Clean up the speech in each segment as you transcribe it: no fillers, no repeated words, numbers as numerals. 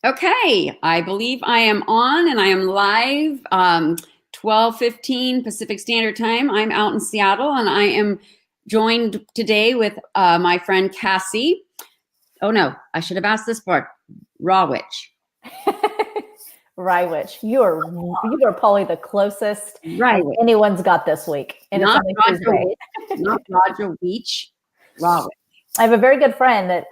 Okay, I believe I am on and I am live. 12:15 Pacific Standard Time. I'm out in Seattle and I am joined today with my friend Cassie. Oh no, I should have asked this part. Rawwich. Rajewich, you are probably the closest as Rawwich. anyone's got this week, and it's Not only Roger, Tuesday. not Roger Weech. Rawwich. I have a very good friend that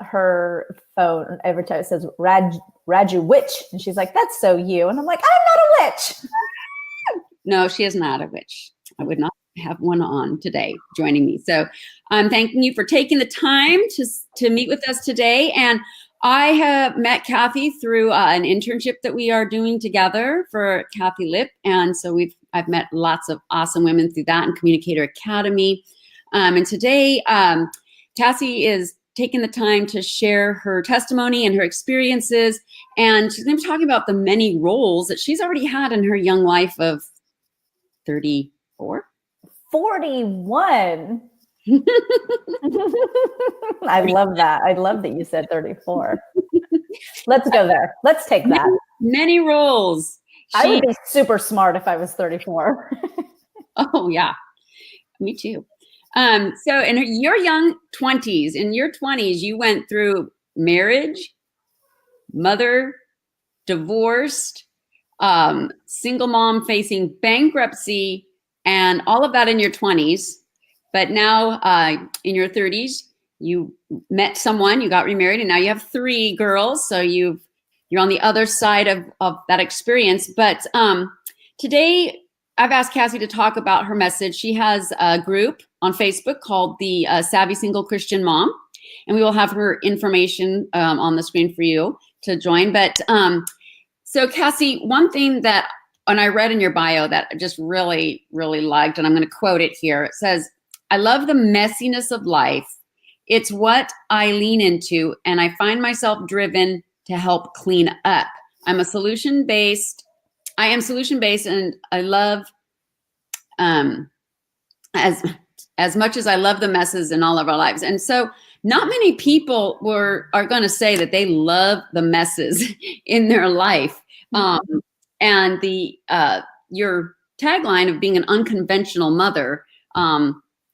her phone every time it says Rajewich, and she's like, "That's so you," and I'm like, "I'm not a witch." No, she is not a witch. I would not have one on today joining me. So I'm thanking you for taking the time to meet with us today. And I have met Kathy through an internship that we are doing together for Kathy Lip. And so I've met lots of awesome women through that and Communicator Academy. And today, Cassie is taking the time to share her testimony and her experiences. And she's going to be talking about the many roles that she's already had in her young life of 34? 41. I love that. I love that you said 34. Let's go there. Let's take that. Many roles. I would be super smart if I was 34. Oh, yeah. Me too. So in your young 20s, you went through marriage, mother, divorced, single mom facing bankruptcy, and all of that in your 20s. But now in your 30s, you met someone, you got remarried, and now you have 3 girls. So you're on the other side of that experience. But today, I've asked Cassie to talk about her message. She has a group on Facebook called the Savvy Single Christian Mom, and we will have her information on the screen for you to join. But so Cassie, one thing that when I read in your bio that I just really, really liked, and I'm going to quote it here. It says, "I love the messiness of life. It's what I lean into, and I find myself driven to help clean up. I am solution-based, and I love, as much as I love the messes in all of our lives." And so not many people are going to say that they love the messes in their life. And your tagline of being an unconventional mother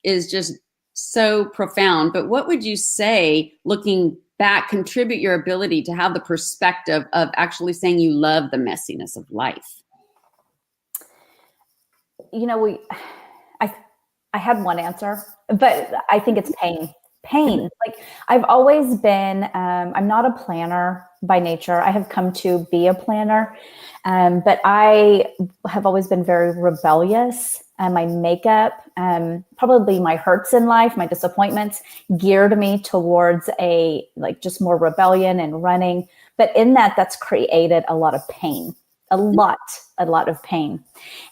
is just so profound. But what would you say, looking back, contribute your ability to have the perspective of actually saying you love the messiness of life? You know, I had one answer, but I think it's pain. Like I've always been, I'm not a planner by nature. I have come to be a planner, but I have always been very rebellious. My makeup, probably my hurts in life, my disappointments geared me towards just more rebellion and running. But in that's created a lot of pain, a lot of pain.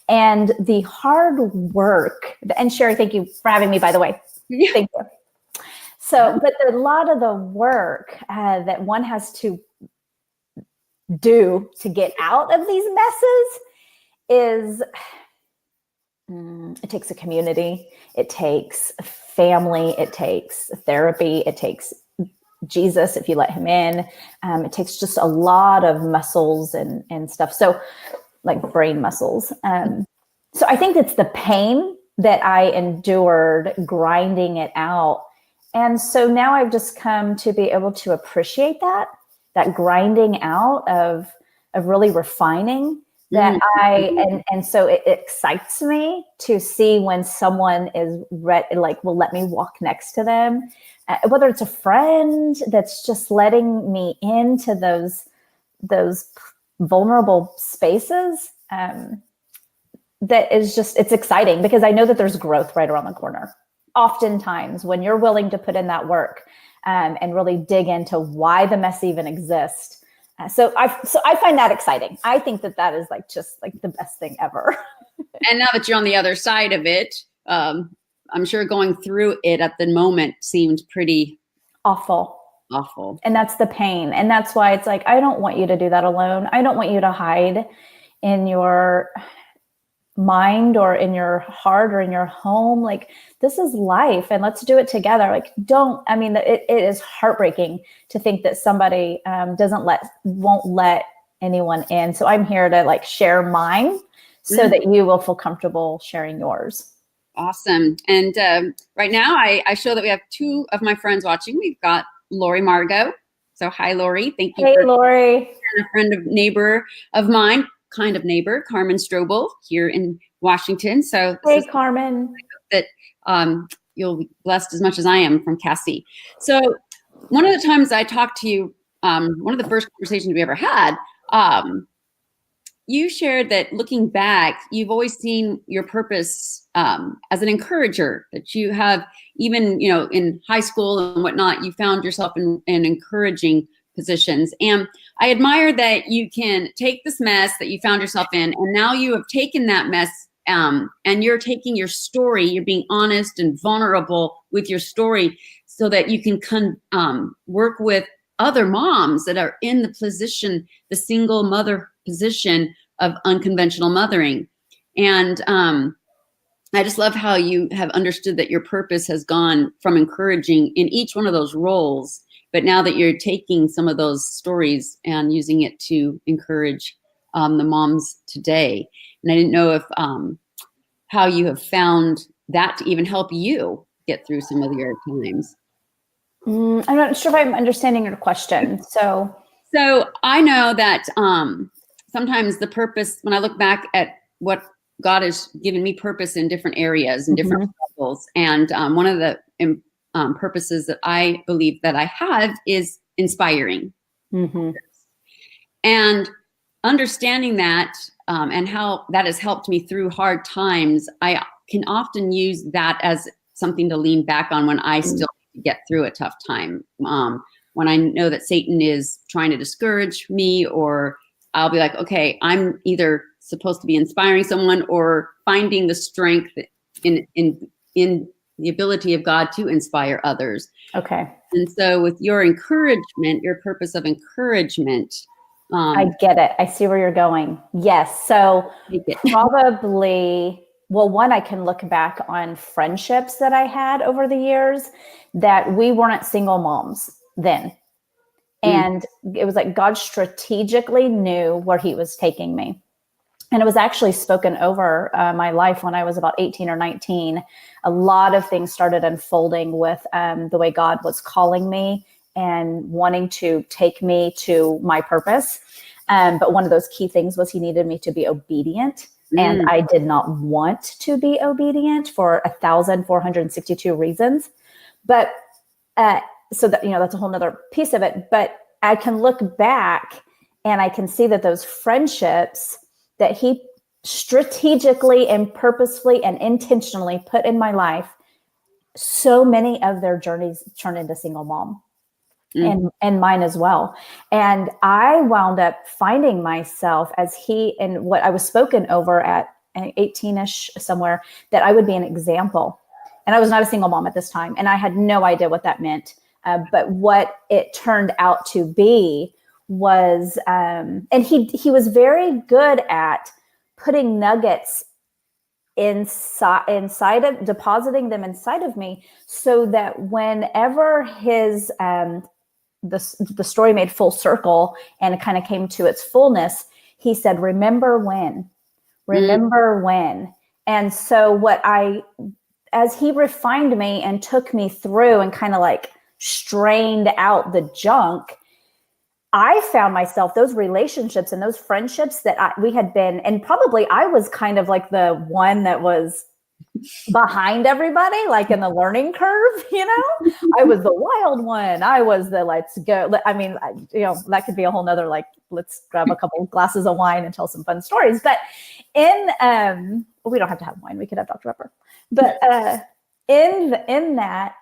And the hard work, and Cheri, thank you for having me, by the way. Yeah. Thank you. So, but a lot of the work that one has to do to get out of these messes is, it takes a community, it takes family, it takes therapy, it takes Jesus, if you let him in. It takes just a lot of muscles and stuff. So like brain muscles. So I think it's the pain that I endured grinding it out. And so now I've just come to be able to appreciate that grinding out of really refining that and so it excites me to see when someone is will let me walk next to them, whether it's a friend that's just letting me into those vulnerable spaces. That is just, it's exciting because I know that there's growth right around the corner. Oftentimes when you're willing to put in that work and really dig into why the mess even exists. So I find that exciting. I think that is just the best thing ever. And now that you're on the other side of it, I'm sure going through it at the moment seemed pretty awful. Awful. And that's the pain. And that's why it's like, I don't want you to do that alone. I don't want you to hide in your mind or in your heart or in your home, like, this is life and let's do it together. Like, it is heartbreaking to think that somebody won't let anyone in. So I'm here to like share mine so that you will feel comfortable sharing yours. Awesome. And right now I show that we have two of my friends watching. We've got Lori Margot. So hi, Lori. Thank you. Hey, Lori. A neighbor of mine, kind of neighbor, Carmen Strobel here in Washington. So hey, Carmen. That you'll be blessed as much as I am from Cassie. So one of the times I talked to you, one of the first conversations we ever had, you shared that looking back, you've always seen your purpose as an encourager, that you have, even, in high school and whatnot, you found yourself in encouraging positions. And I admire that you can take this mess that you found yourself in, and now you have taken that mess and you're taking your story, you're being honest and vulnerable with your story so that you can work with other moms that are in the position, the single mother position of unconventional mothering. And I just love how you have understood that your purpose has gone from encouraging in each one of those roles, but now that you're taking some of those stories and using it to encourage the moms today. And I didn't know if how you have found that to even help you get through some of your times. I'm not sure if I'm understanding your question. So I know that sometimes the purpose, when I look back at what God has given me purpose in different areas and different levels, and one of the purposes that I believe that I have is inspiring. And understanding that and how that has helped me through hard times, I can often use that as something to lean back on when I still get through a tough time. When I know that Satan is trying to discourage me, or I'll be like, okay, I'm either supposed to be inspiring someone or finding the strength in the ability of God to inspire others. Okay. And so with your encouragement, your purpose of encouragement. I get it. I see where you're going. Yes. So probably, well, one, I can look back on friendships that I had over the years that we weren't single moms then. And it was like God strategically knew where he was taking me. And it was actually spoken over my life when I was about 18 or 19. A lot of things started unfolding with the way God was calling me and wanting to take me to my purpose. But one of those key things was he needed me to be obedient. And I did not want to be obedient for 1,462 reasons. But so that, that's a whole nother piece of it. But I can look back and I can see that those friendships that he strategically and purposefully and intentionally put in my life, so many of their journeys turned into single mom. And mine as well. And I wound up finding myself as and what I was spoken over at 18-ish somewhere, that I would be an example. And I was not a single mom at this time. And I had no idea what that meant. But what it turned out to be was, and he was very good at putting nuggets inside of, depositing them inside of me, so that whenever his, the story made full circle and it kind of came to its fullness, he said, remember when. And so as he refined me and took me through and kind of like strained out the junk, I found myself, those relationships and those friendships that we had been, and probably I was kind of like the one that was behind everybody, like in the learning curve, I was the wild one. I was the let's go. I mean, that could be a whole nother, like, let's grab a couple glasses of wine and tell some fun stories. But we don't have to have wine. We could have Dr. Pepper. But in that,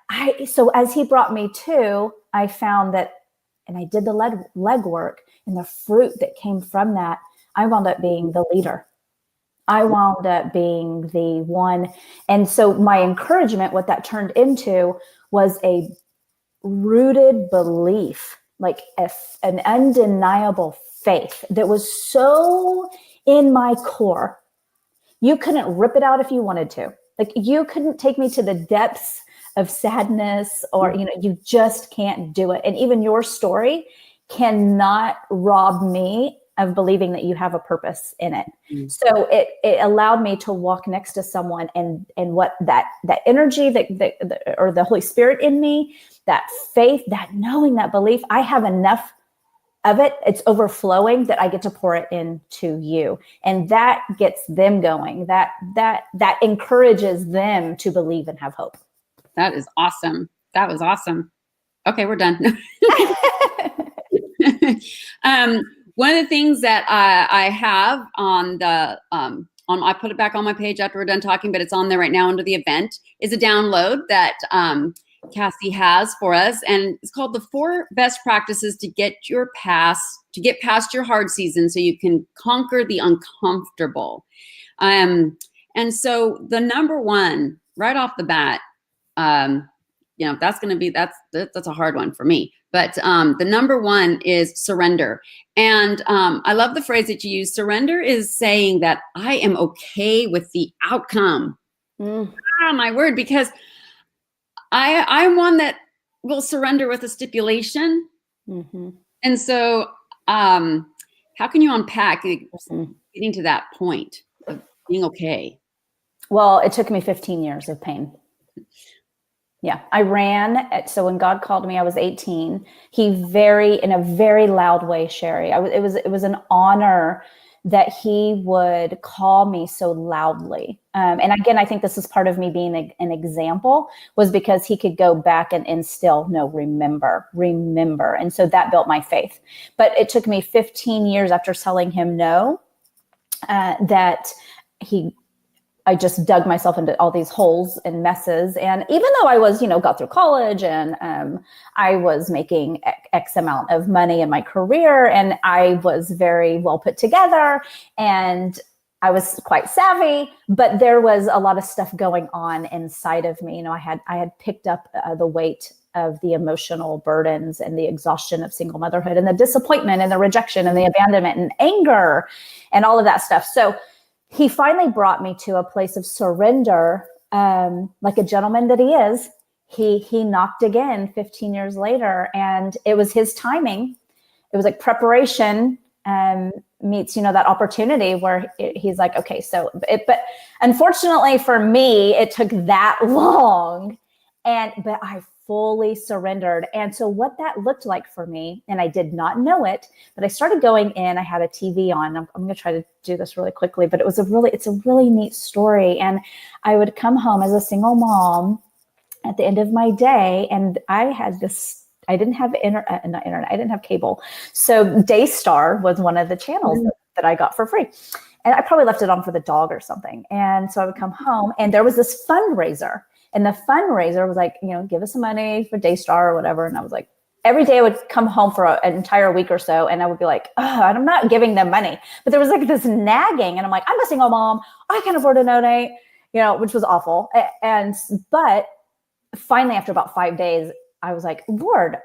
so as he brought me to, I found that, and I did the legwork, and the fruit that came from that, I wound up being the leader. I wound up being the one. And so my encouragement, what that turned into, was a rooted belief, like an undeniable faith that was so in my core. You couldn't rip it out if you wanted to. Like, you couldn't take me to the depths of sadness, or, you just can't do it. And even your story cannot rob me of believing that you have a purpose in it. So it allowed me to walk next to someone, and what that energy that or the Holy Spirit in me, that faith, that knowing, that belief, I have enough of it, it's overflowing, that I get to pour it into you. And that gets them going. That encourages them to believe and have hope. That is awesome. That was awesome. Okay, we're done. One of the things that I have on the I put it back on my page after we're done talking, but it's on there right now under the event, is a download that Cassie has for us, and it's called the 4 Best Practices to get past your hard season so you can conquer the uncomfortable. And so the number one right off the bat, that's a hard one for me. But the number one is surrender. And I love the phrase that you use. Surrender is saying that I am okay with the outcome. My word, because I'm one that will surrender with a stipulation. And so how can you unpack getting to that point of being okay? Well, it took me 15 years of pain. Yeah, I ran. So when God called me, I was 18. He in a very loud way, Cheri. It was an honor that he would call me so loudly. And again, I think this is part of me being an example, was because he could go back and instill, no, remember. And so that built my faith. But it took me 15 years after telling him no, that I just dug myself into all these holes and messes. And even though I was, got through college, and I was making X amount of money in my career, and I was very well put together, and I was quite savvy, but there was a lot of stuff going on inside of me. I had picked up the weight of the emotional burdens and the exhaustion of single motherhood, and the disappointment and the rejection and the abandonment and anger and all of that stuff. So he finally brought me to a place of surrender, like a gentleman that he is. He knocked again 15 years later, and it was his timing. It was like preparation meets, that opportunity where he's like, okay, but unfortunately for me, it took that long, but I fully surrendered. And so what that looked like for me, and I did not know it, but I started going in, I had a TV on. I'm going to try to do this really quickly, but it's a really neat story. And I would come home as a single mom at the end of my day, and I had I didn't have internet, I didn't have cable. So Daystar was one of the channels that I got for free. And I probably left it on for the dog or something. And so I would come home, and there was this fundraiser. And the fundraiser was like, give us some money for Daystar or whatever. And I was like, every day I would come home for an entire week or so, and I would be like, oh, I'm not giving them money. But there was like this nagging, and I'm like, I'm a single mom. I can't afford to donate, which was awful. But finally, after about 5 days, I was like, Lord,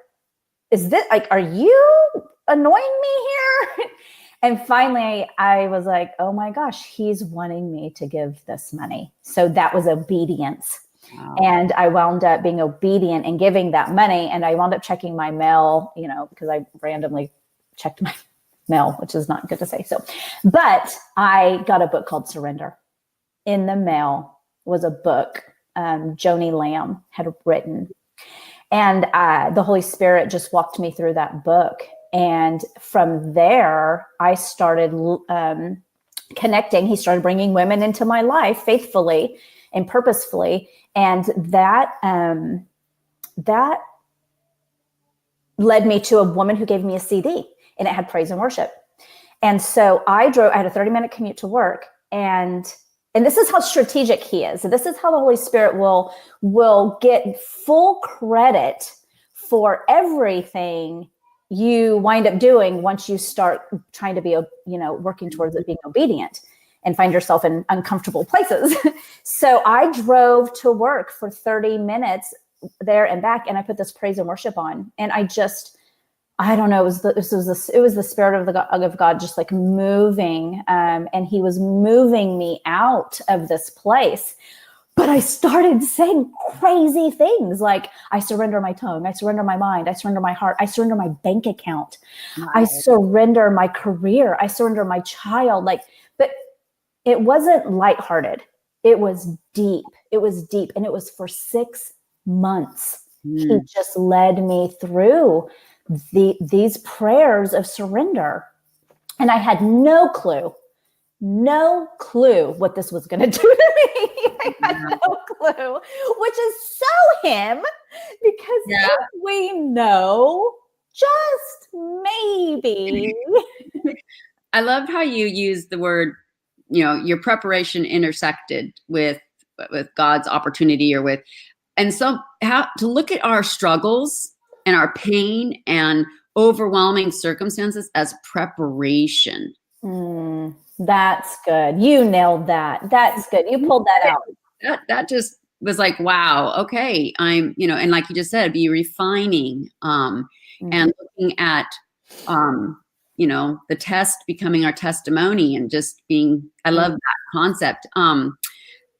is this like, are you annoying me here? And finally, I was like, oh my gosh, he's wanting me to give this money. So that was obedience. Wow. And I wound up being obedient and giving that money. And I wound up checking my mail, because I randomly checked my mail, which is not good to say. But I got a book called Surrender. In the mail was a book Joni Lamb had written. And the Holy Spirit just walked me through that book. And from there, I started connecting. He started bringing women into my life faithfully and purposefully. And that led me to a woman who gave me a CD, and it had praise and worship. And so I had a 30-minute commute to work, and this is how strategic he is. This is how the Holy Spirit will get full credit for everything you wind up doing once you start trying to be, working towards it, being obedient, and find yourself in uncomfortable places. So I drove to work for 30 minutes there and back, and I put this praise and worship on, and I I don't know. It was the spirit of God just like moving, and He was moving me out of this place. But I started saying crazy things like, I surrender my tongue, I surrender my mind, I surrender my heart, I surrender my bank account, I surrender my career, I surrender my child. Like, but it wasn't lighthearted. It was deep. It was deep, and it was for 6 months. He just led me through these prayers of surrender. And I had no clue what this was going to do to me. I had no clue, which is so Him, because if we know, just maybe. I love how you use the word, your preparation intersected with God's opportunity, and so how to look at our struggles and our pain and overwhelming circumstances as preparation. That's good. You nailed that. That's good. You pulled that out. That just was like, wow. Okay. I'm, and like you just said, be refining, and looking at, the test becoming our testimony, and just being, I love that concept.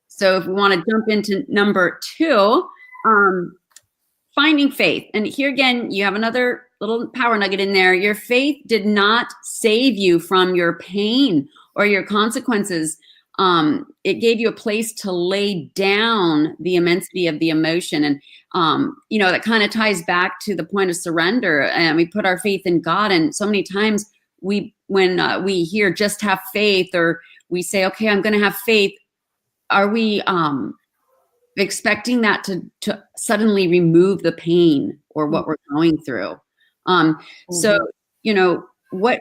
So if we want to jump into number 2, finding faith. And here again, you have another little power nugget in there. Your faith did not save you from your pain or your consequences. It gave you a place to lay down the immensity of the emotion. And, that kind of ties back to the point of surrender. And we put our faith in God. And so many times when we hear just have faith, or we say, okay, I'm going to have faith, are we expecting that to suddenly remove the pain or what we're going through? So, what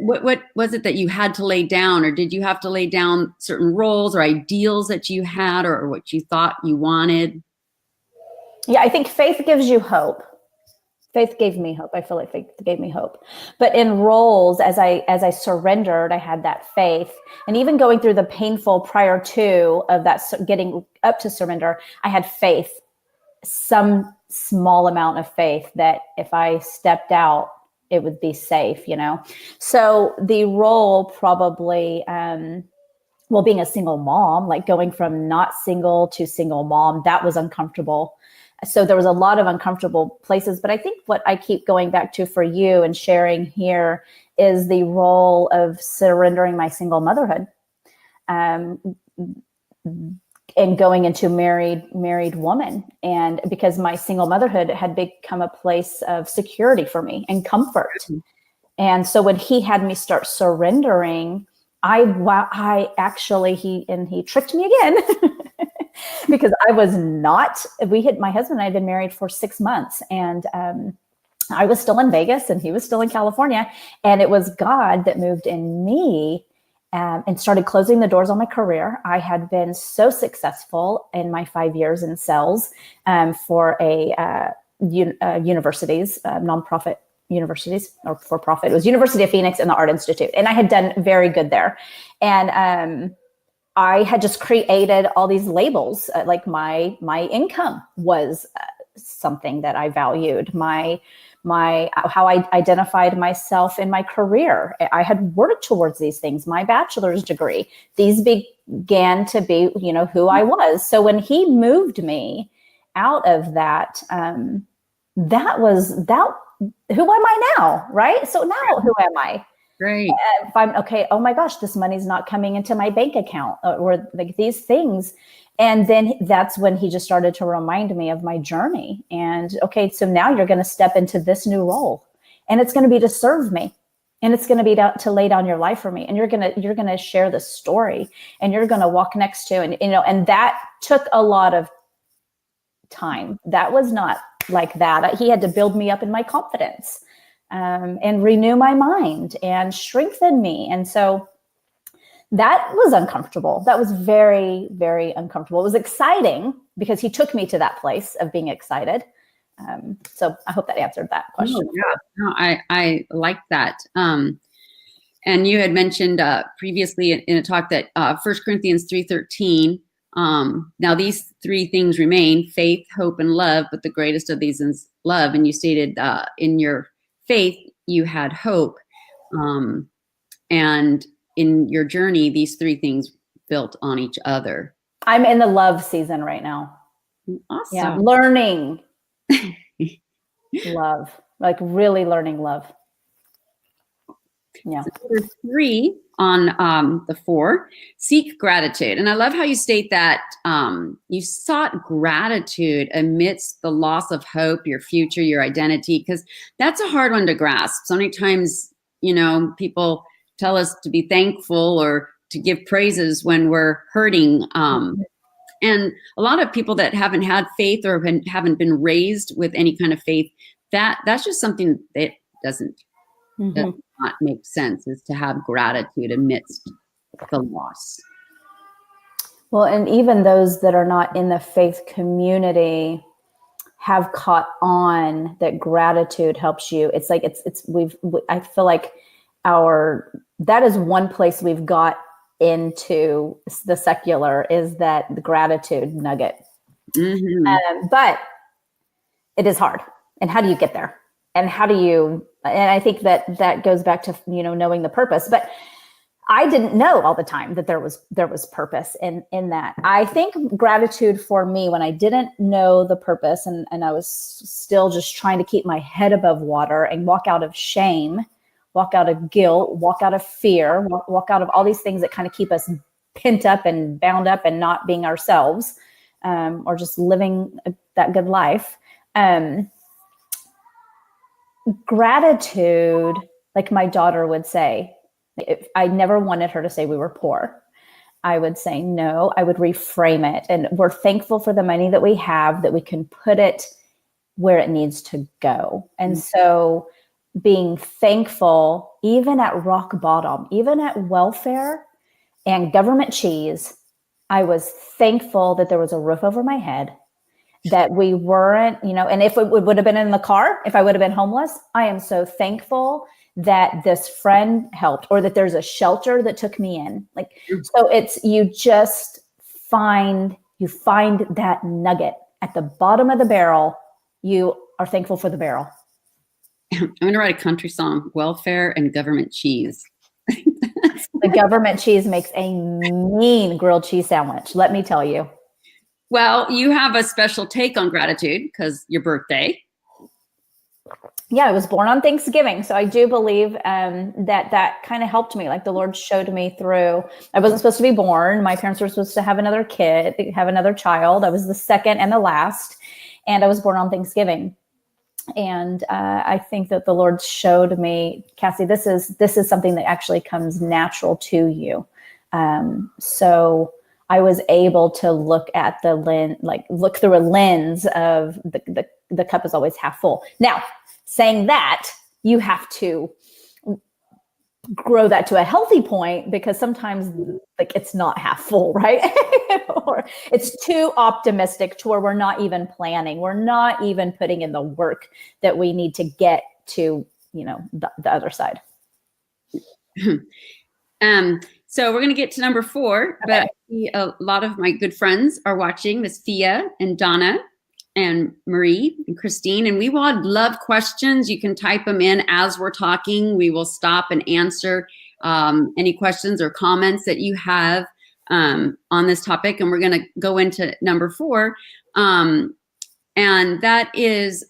was it that you had to lay down, or did you have to lay down certain roles or ideals that you had, or what you thought you wanted? Yeah, I think faith gives you hope. Faith gave me hope. I feel like faith gave me hope. But in roles, as I surrendered, I had that faith. And even going through the painful prior to of that, getting up to surrender, I had faith, some small amount of faith that if I stepped out, it would be safe, So the role probably, being a single mom, like going from not single to single mom, that was uncomfortable. So there was a lot of uncomfortable places, but I think what I keep going back to for you and sharing here is the role of surrendering my single motherhood, and going into married woman. And because my single motherhood had become a place of security for me and comfort. And so when He had me start surrendering, he tricked me again. Because I was not, my husband and I had been married for 6 months, and I was still in Vegas and he was still in California. And it was God that moved in me, and started closing the doors on my career. I had been so successful in my 5 years in sales, for universities, nonprofit universities, or for profit. It was University of Phoenix and the Art Institute. And I had done very good there. And, I had just created all these labels, like my income was something that I valued. My how I identified myself in my career. I had worked towards these things. My bachelor's degree. These began to be, who I was. So when He moved me out of that, that was that. Who am I now? Right. So now who am I? Great. If I'm okay, oh my gosh, this money's not coming into my bank account, or like these things. And then that's when He just started to remind me of my journey. And okay, so now you're going to step into this new role, and it's going to be to serve me, and it's going to be to lay down your life for me. And you're going to share the story, and you're going to walk next to, and that took a lot of time. That was not like that. He had to build me up in my confidence. And renew my mind and strengthen me. And so that was uncomfortable. That was very, very uncomfortable. It was exciting because He took me to that place of being excited. So I hope that answered that question. Oh, yeah. No, I like that. And you had mentioned previously in a talk that 1 Corinthians 3:13, now these 3 things remain: faith, hope, and love, but the greatest of these is love. And you stated in your faith, you had hope. And in your journey, these three things built on each other. I'm in the love season right now. Awesome. Yeah, learning love, like really learning love. Yeah. So number 3 on the 4, seek gratitude. And I love how you state that you sought gratitude amidst the loss of hope, your future, your identity, because that's a hard one to grasp. So many times, people tell us to be thankful or to give praises when we're hurting. And a lot of people that haven't had faith or haven't been raised with any kind of faith, that's just something that does not make sense, is to have gratitude amidst the loss. Well, and even those that are not in the faith community have caught on that gratitude helps you. It's like I feel like that is one place we've got into the secular, is that the gratitude nugget. But it is hard. And how do you get there? And I think that goes back to, knowing the purpose. But I didn't know all the time that there was purpose in that. I think gratitude for me, when I didn't know the purpose and I was still just trying to keep my head above water and walk out of shame, walk out of guilt, walk out of fear, walk out of all these things that kind of keep us pent up and bound up and not being ourselves, or just living that good life. Gratitude, like my daughter would say, if I never wanted her to say we were poor. I would say no, I would reframe it. And we're thankful for the money that we have, that we can put it where it needs to go. And so being thankful, even at rock bottom, even at welfare and government cheese, I was thankful that there was a roof over my head, that we weren't, and if it would have been in the car, if I would have been homeless, I am so thankful that this friend helped, or that there's a shelter that took me in. So it's, you find that nugget at the bottom of the barrel. You are thankful for the barrel. I'm going to write a country song, welfare and government cheese. The government cheese makes a mean grilled cheese sandwich, let me tell you. Well, you have a special take on gratitude because your birthday. Yeah, I was born on Thanksgiving. So I do believe that kind of helped me. Like the Lord showed me through, I wasn't supposed to be born. My parents were supposed to have another child. I was the second and the last, and I was born on Thanksgiving. And I think that the Lord showed me, Cassie, this is something that actually comes natural to you. So I was able to look at look through a lens of the cup is always half full. Now, saying that, you have to grow that to a healthy point, because sometimes it's not half full, right? Or it's too optimistic to where we're not even planning. We're not even putting in the work that we need to get to, the other side. So we're going to get to number 4, but I see a lot of my good friends are watching, Miss Fia and Donna and Marie and Christine, and we would love questions. You can type them in as we're talking. We will stop and answer any questions or comments that you have on this topic. And we're going to go into number 4. And that is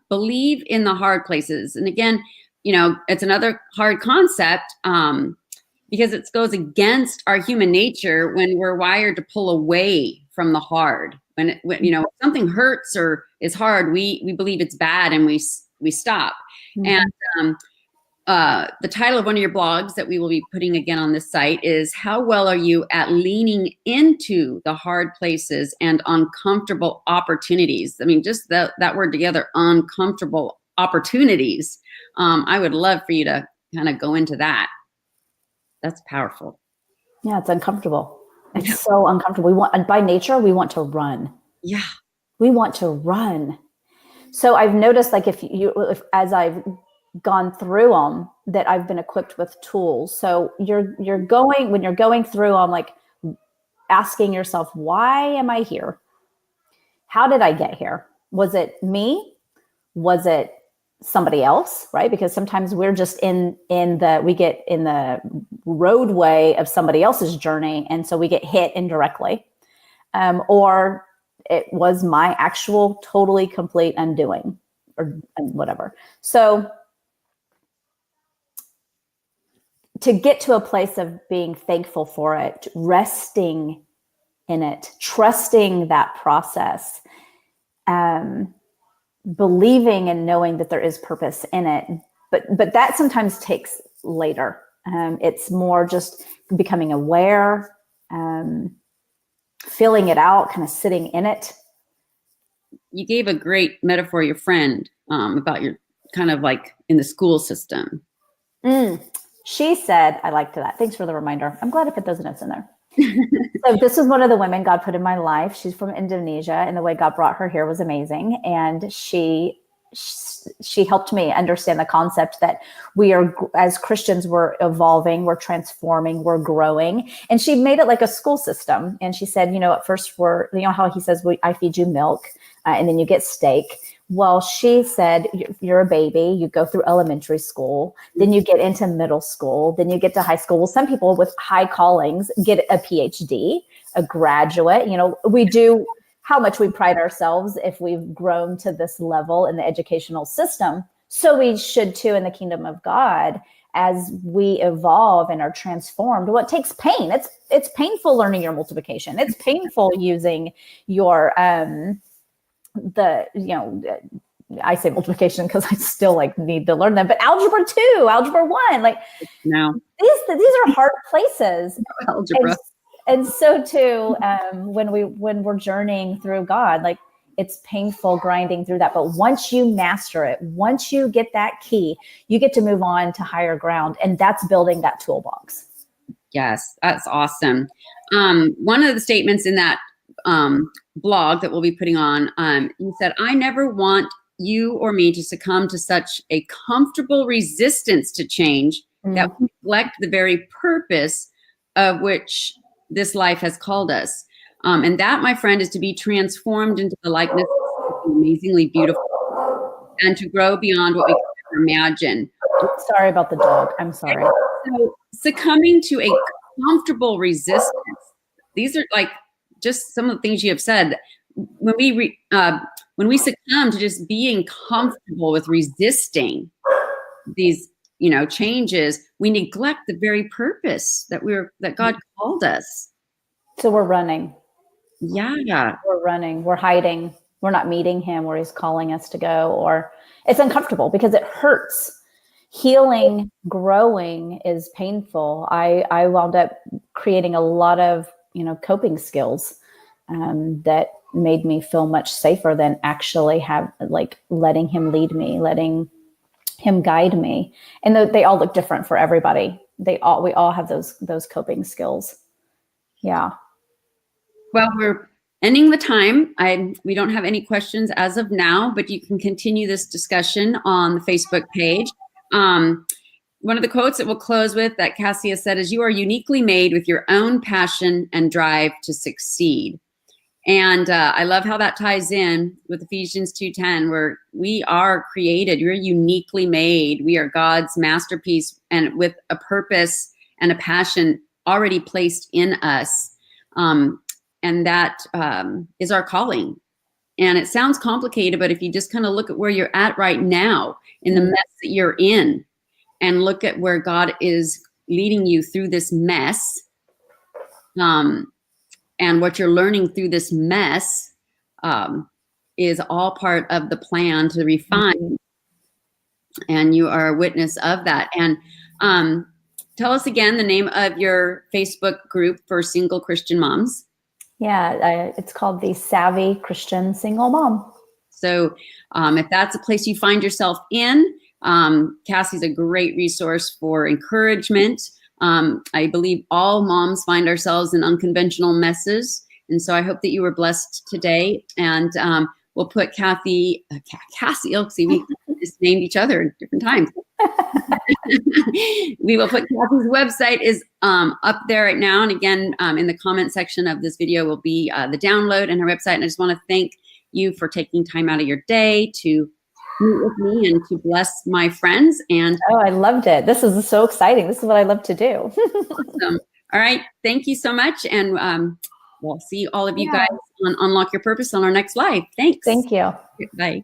believe in the hard places. And again, it's another hard concept because it goes against our human nature when we're wired to pull away from the hard. When something hurts or is hard, we believe it's bad and we stop. Mm-hmm. And the title of one of your blogs that we will be putting again on this site is "How well are you at leaning into the hard places and uncomfortable opportunities?" I mean, just that word together, uncomfortable opportunities. I would love for you to kind of go into that. That's powerful. Yeah, it's uncomfortable. It's so uncomfortable. By nature, we want to run. Yeah. We want to run. So I've noticed, if as I've gone through them, that I've been equipped with tools. So when you're going through them, asking yourself, why am I here? How did I get here? Was it me? Was it somebody else, right? Because sometimes we're just we get in the roadway of somebody else's journey. And so we get hit indirectly. Or it was my actual totally complete undoing or whatever. So to get to a place of being thankful for it, resting in it, trusting that process, believing and knowing that there is purpose in it. But that sometimes takes later. It's more just becoming aware, filling it out, kind of sitting in it. You gave a great metaphor, your friend, about your kind of like in the school system. She said, I liked that. Thanks for the reminder. I'm glad I put those notes in there. So this is one of the women God put in my life. She's from Indonesia, and the way God brought her here was amazing. And she helped me understand the concept that we are, as Christians, we're evolving, we're transforming, we're growing. And she made it like a school system. And she said, at first how he says, I feed you milk, and then you get steak. Well, she said, you're a baby, you go through elementary school, then you get into middle school, then you get to high school. Well, some people with high callings get a PhD, a graduate. We do how much we pride ourselves if we've grown to this level in the educational system. So we should too in the kingdom of God as we evolve and are transformed. Well, it takes pain. It's painful learning your multiplication. It's painful using your I say multiplication because I still need to learn them, but algebra 2, algebra 1, no, these are hard places. Algebra. And so too, when we're journeying through God, it's painful grinding through that. But once you master it, once you get that key, you get to move on to higher ground. And that's building that toolbox. Yes, that's awesome. One of the statements in that blog that we'll be putting on, you said, I never want you or me to succumb to such a comfortable resistance to change that we neglect the very purpose of which this life has called us. And that, my friend, is to be transformed into the likeness of something amazingly beautiful and to grow beyond what we can ever imagine. Sorry about the dog. I'm sorry. So succumbing to a comfortable resistance, these are just some of the things you have said. When we succumb to just being comfortable with resisting these, changes, we neglect the very purpose that God called us. So we're running. Yeah. We're running. We're hiding. We're not meeting him where he's calling us to go, or it's uncomfortable because it hurts. Healing, growing is painful. I wound up creating a lot of, coping skills that made me feel much safer than actually letting him lead me, letting him guide me. And they all look different for everybody. We all have those coping skills. Yeah. Well, we're ending the time. We don't have any questions as of now, but you can continue this discussion on the Facebook page. One of the quotes that we'll close with that Cassie has said is, you are uniquely made with your own passion and drive to succeed. And I love how that ties in with Ephesians 2:10, where we are created. You're uniquely made. We are God's masterpiece, and with a purpose and a passion already placed in us. And that is our calling. And it sounds complicated, but if you just kind of look at where you're at right now in the mess that you're in, and look at where God is leading you through this mess, and what you're learning through this mess is all part of the plan to refine. And you are a witness of that. And tell us again the name of your Facebook group for single Christian moms. Yeah, it's called the Savvy Christian Single Mom. So if that's a place you find yourself in, Cassie's a great resource for encouragement. I believe all moms find ourselves in unconventional messes. And so I hope that you were blessed today. And we'll put Cassie, we just named each other at different times. We will put Cassie's website is up there right now. And again, in the comment section of this video will be the download and her website. And I just want to thank you for taking time out of your day to meet with me and to bless my friends. And Oh, I loved it. This is so exciting. This is what I love to do. awesome. All right. Thank you so much. And we'll see all of you guys on Unlock Your Purpose on our next live. Thanks. Thank you. Bye.